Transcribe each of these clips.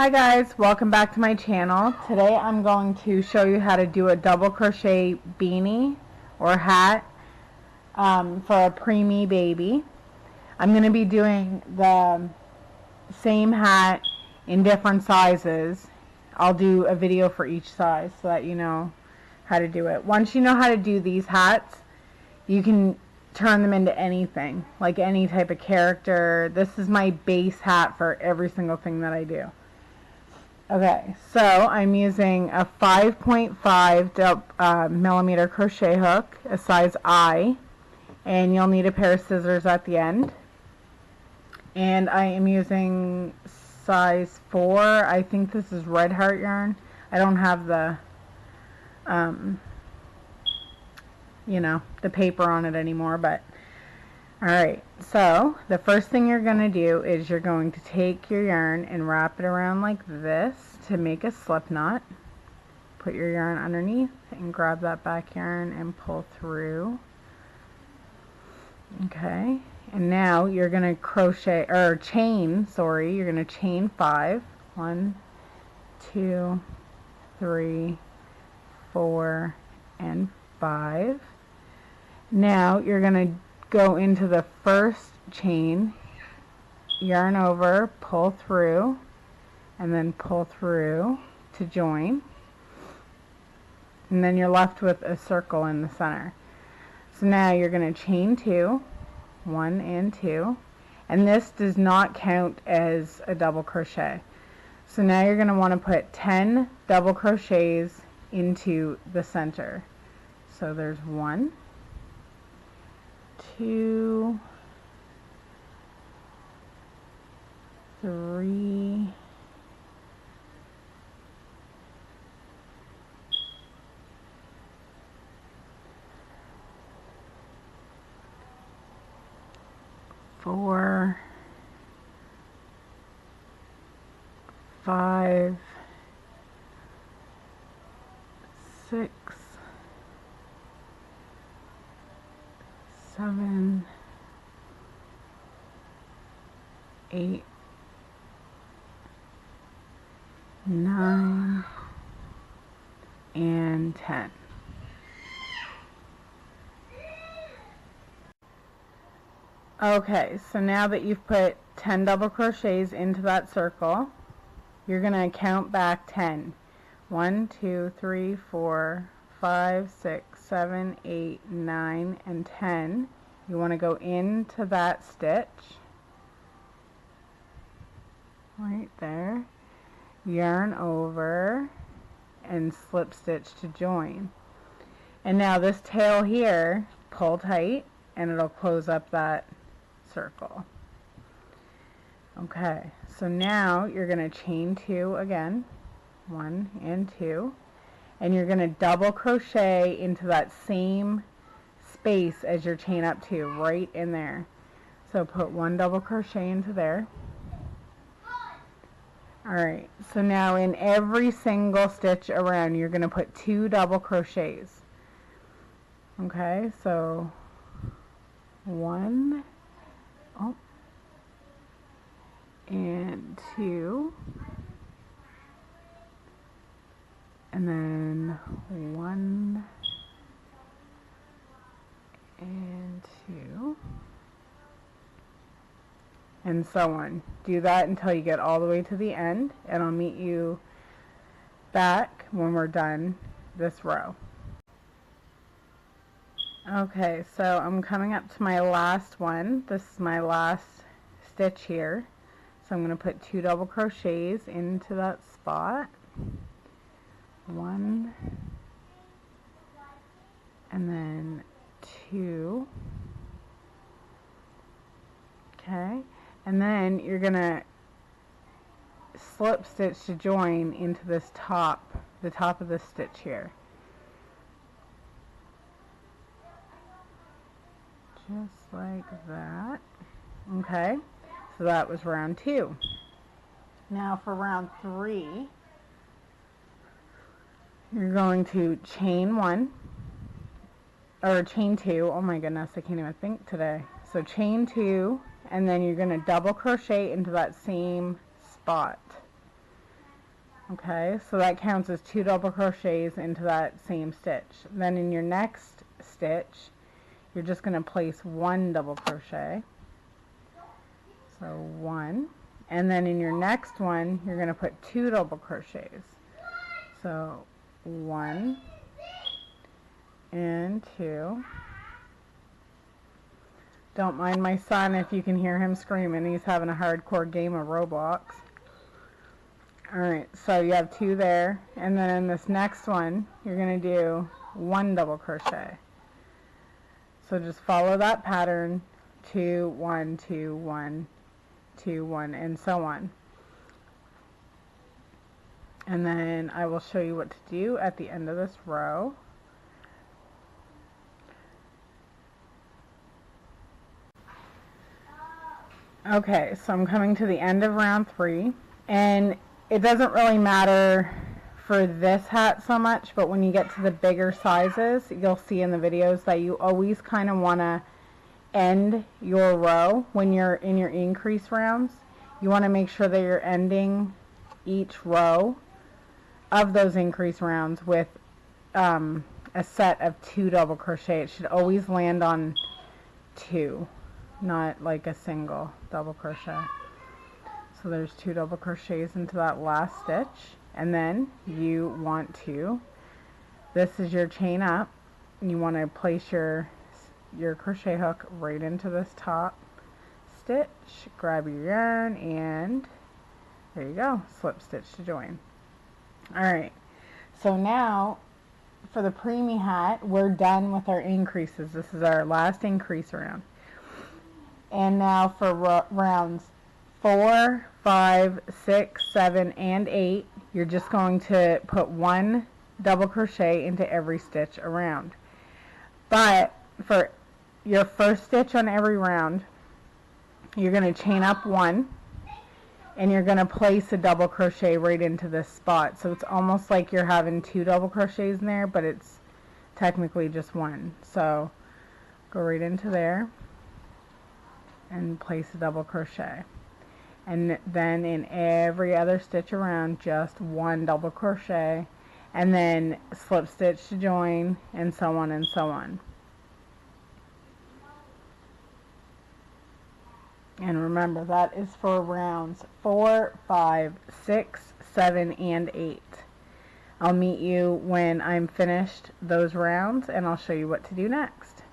Hi guys, welcome back to my channel. Today I'm going to show you how to do a double crochet beanie or hat for a preemie baby. I'm going to be doing the same hat in different sizes. I'll do a video for each size so that you know how to do it. Once you know how to do these hats, you can turn them into anything, like any type of character. This is my base hat for every single thing that I do. Okay, so I'm using a 5.5 millimeter crochet hook, a size I, and you'll need a pair of scissors at the end. And I am using size 4. I think this is red heart yarn. I don't have the, the paper on it anymore, but alright, so the first thing you're going to do is you're going to take your yarn and wrap it around like this to make a slip knot. Put your yarn underneath and grab that back yarn and pull through. Okay, and now you're going to crochet, or chain, sorry, you're going to chain 5. 1, 2, 3, 4, and 5. Now you're going to go into the first chain, yarn over, pull through, and then pull through to join, and then you're left with a circle in the center. So now you're going to chain 2, 1 and 2, and this does not count as a double crochet. So now you're going to want to put 10 double crochets into the center. So there's 1, 2, 3, 4, 5, 6, 7, 8, 9, and 10. Okay, so now that you've put 10 double crochets into that circle, you're going to count back 10. 1, 2, 3, 4, 5, 6, 7, 8, 9, and 10. You want to go into that stitch right there, yarn over, and slip stitch to join. And now this tail here, pull tight and it'll close up that circle. Okay, so now you're going to chain 2 again, 1 and 2, and you're going to double crochet into that same space as your chain up 2, right in there. So put 1 double crochet into there. Alright, so now in every single stitch around you're going to put 2 double crochets. Okay, so 1, and 2, and then 1 and 2, and so on. Do that until you get all the way to the end, and I'll meet you back when we're done this row. Okay, so I'm coming up to my last one. This is my last stitch here. So I'm going to put 2 double crochets into that spot. 1, and then 2. Okay, and then you're going to slip stitch to join into this top, the top of this stitch here. Just like that. Okay, so that was round 2. Now for round 3, you're going to chain 1, or chain 2, oh my goodness, I can't even think today. So chain 2, and then you're going to double crochet into that same spot. Okay, so that counts as 2 double crochets into that same stitch. Then in your next stitch, you're just going to place 1 double crochet. So 1. And then in your next one, you're going to put 2 double crochets. So 1 and 2. Don't mind my son if you can hear him screaming. He's having a hardcore game of Roblox. Alright, so you have 2 there. And then in this next one, you're going to do 1 double crochet. So just follow that pattern, 2, 1, 2, 1, 2, 1, and so on. And then I will show you what to do at the end of this row. Okay, so I'm coming to the end of round 3, and it doesn't really matter for this hat so much, but when you get to the bigger sizes, you'll see in the videos that you always kind of want to end your row when you're in your increase rounds. You want to make sure that you're ending each row of those increase rounds with a set of 2 double crochet. It should always land on 2, not like a single double crochet. So there's 2 double crochets into that last stitch, and then you want to, this is your chain up, you want to place your crochet hook right into this top stitch, grab your yarn, and there you go, slip stitch to join. Alright, so now for the preemie hat, we're done with our increases. This is our last increase round. And now for rounds 4, 5, 6, 7, and 8, you're just going to put 1 double crochet into every stitch around. But for your first stitch on every round, you're going to chain up 1, and you're going to place a double crochet right into this spot. So it's almost like you're having 2 double crochets in there, but it's technically just 1. So go right into there and place a double crochet. And then in every other stitch around, just 1 double crochet, and then slip stitch to join, and so on and so on. And remember, that is for rounds 4, 5, 6, 7, and 8. I'll meet you when I'm finished those rounds, and I'll show you what to do next.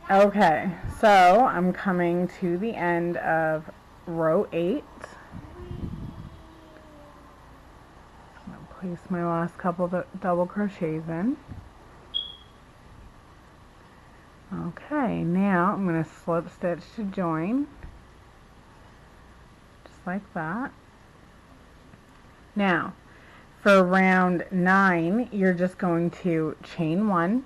Okay, so I'm coming to the end of row 8. I'm going to place my last couple of double crochets in. Okay, now I'm going to slip stitch to join, just like that. Now, for round 9, you're just going to chain 1,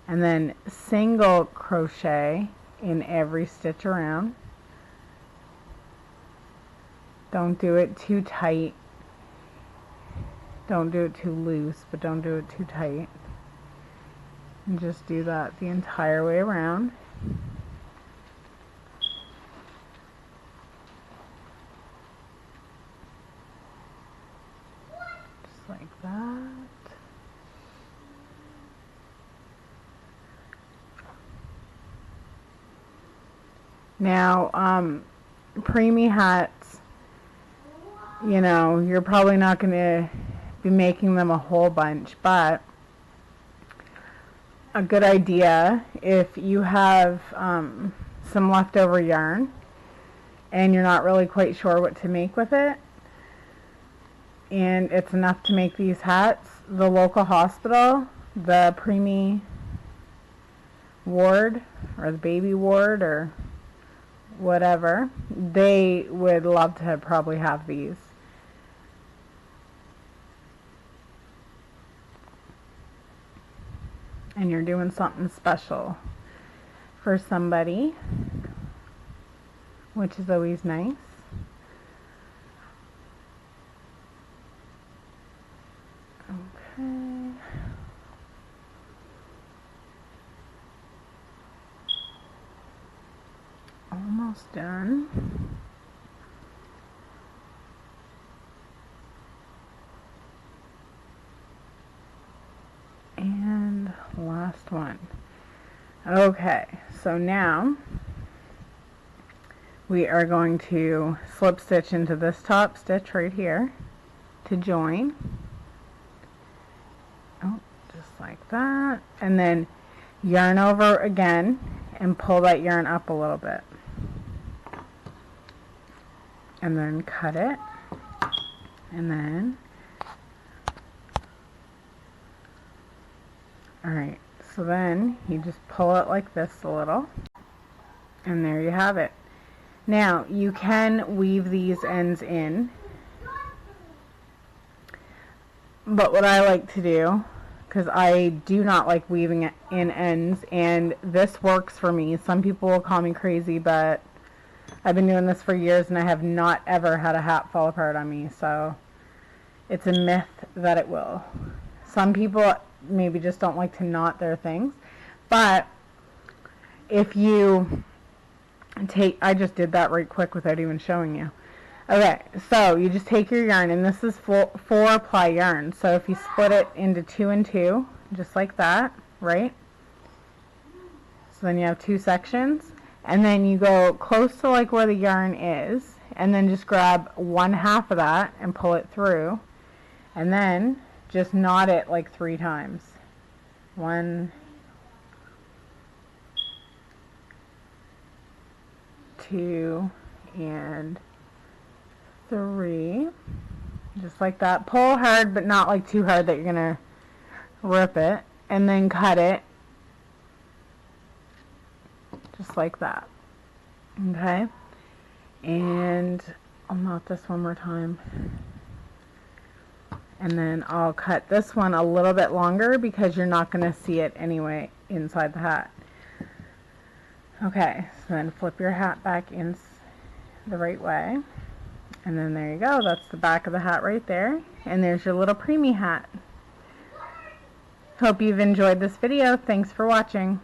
and then single crochet in every stitch around. Don't do it too tight. Don't do it too loose, but don't do it too tight. And just do that the entire way around. Just like that. Now, preemie hats, you know, you're probably not going to be making them a whole bunch, but a good idea if you have some leftover yarn and you're not really quite sure what to make with it, and it's enough to make these hats, the local hospital, the preemie ward or the baby ward or whatever, they would love to probably have these. And you're doing something special for somebody, which is always nice. Okay. Almost done. last one. Okay, so now we are going to slip stitch into this top stitch right here to join. Oh, just like that. And then yarn over again and pull that yarn up a little bit. And then cut it. And then, alright, so then you just pull it like this a little. And there you have it. Now, you can weave these ends in. But what I like to do, because I do not like weaving in ends, and this works for me. Some people will call me crazy, but I've been doing this for years and I have not ever had a hat fall apart on me, so it's a myth that it will. Some people maybe just don't like to knot their things, but if you take, I just did that right quick without even showing you. Okay, so you just take your yarn, and this is 4 ply yarn, so if you split it into 2 and 2, just like that, right? So then you have 2 sections, and then you go close to like where the yarn is, and then just grab 1/2 of that and pull it through, and then just knot it like 3 times. 1, 2, and 3, just like that. Pull hard, but not like too hard that you're gonna rip it, and then cut it just like that. Okay, and I'll knot this one more time, and then I'll cut this one a little bit longer because you're not going to see it anyway inside the hat. Okay, so then flip your hat back in the right way, and then there you go. That's the back of the hat right there, and there's your little preemie hat. Hope you've enjoyed this video. Thanks for watching.